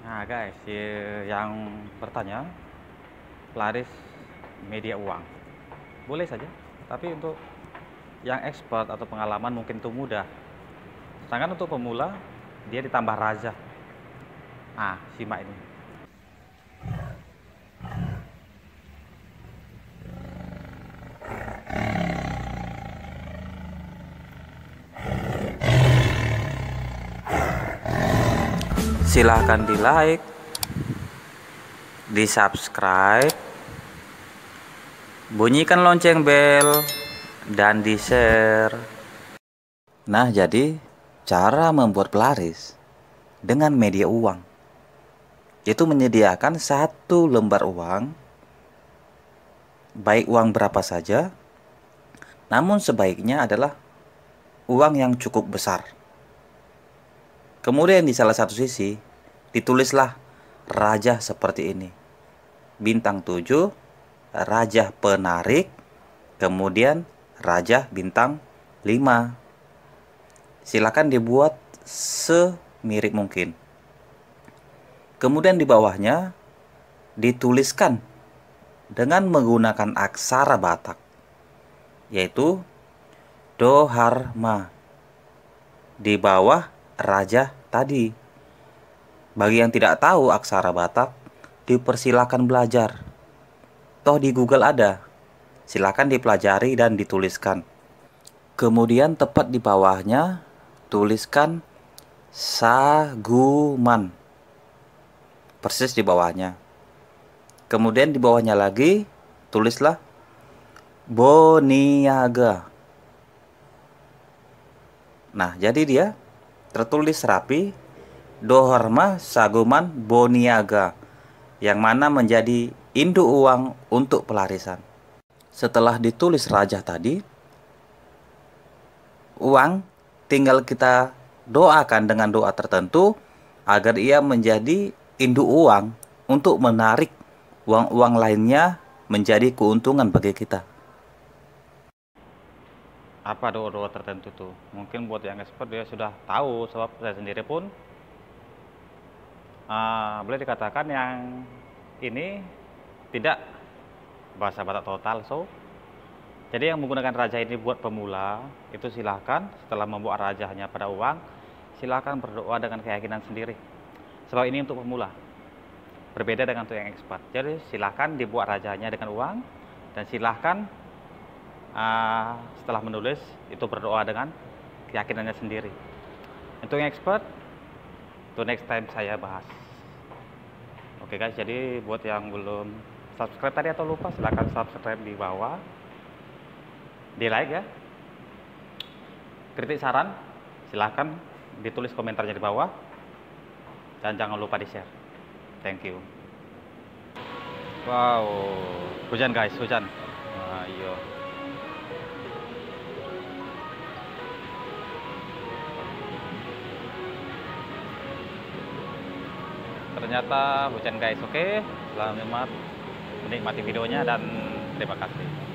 Nah guys, yang bertanya pelaris media uang boleh saja, tapi untuk yang expert atau pengalaman mungkin itu mudah, sedangkan untuk pemula dia ditambah raja. Nah, simak ini. Silahkan di like, di subscribe, bunyikan lonceng bel, dan di share. Nah, jadi cara membuat pelaris dengan media uang yaitu menyediakan satu lembar uang, baik uang berapa saja, namun sebaiknya adalah uang yang cukup besar. Kemudian di salah satu sisi ditulislah raja seperti ini, bintang 7, raja penarik, kemudian raja bintang 5. Silakan dibuat semirip mungkin. Kemudian di bawahnya dituliskan dengan menggunakan aksara Batak, yaitu Dharma di bawah raja tadi. Bagi yang tidak tahu aksara Batak, dipersilakan belajar. Toh di Google ada. Silakan dipelajari dan dituliskan. Kemudian tepat di bawahnya tuliskan Saguman. Persis di bawahnya. Kemudian di bawahnya lagi tulislah Boniaga. Nah, jadi dia tertulis rapi Dharma Saguman Boniaga, yang mana menjadi induk uang untuk pelarisan. Setelah ditulis raja tadi, uang tinggal kita doakan dengan doa tertentu agar ia menjadi induk uang untuk menarik uang-uang lainnya menjadi keuntungan bagi kita. Apa doa-doa tertentu tuh? Mungkin buat yang expert dia sudah tahu, sebab saya sendiri pun boleh dikatakan yang ini tidak bahasa Batak total. Jadi yang menggunakan raja ini buat pemula itu silahkan setelah membuat raja hanya pada uang, silahkan berdoa dengan keyakinan sendiri. Sebab ini untuk pemula, berbeda dengan untuk yang expert. Jadi silahkan dibuat rajanya dengan uang, dan silahkan setelah menulis itu berdoa dengan keyakinannya sendiri. Untuk yang expert, itu next time saya bahas. Oke guys, jadi buat yang belum subscribe tadi atau lupa, silahkan subscribe di bawah, di like ya. Kritik saran silahkan ditulis komentarnya di bawah, dan jangan lupa di share. Thank you. Wow, hujan guys, hujan. Ayo. Ternyata hujan guys. Oke, selamat menikmati videonya dan terima kasih.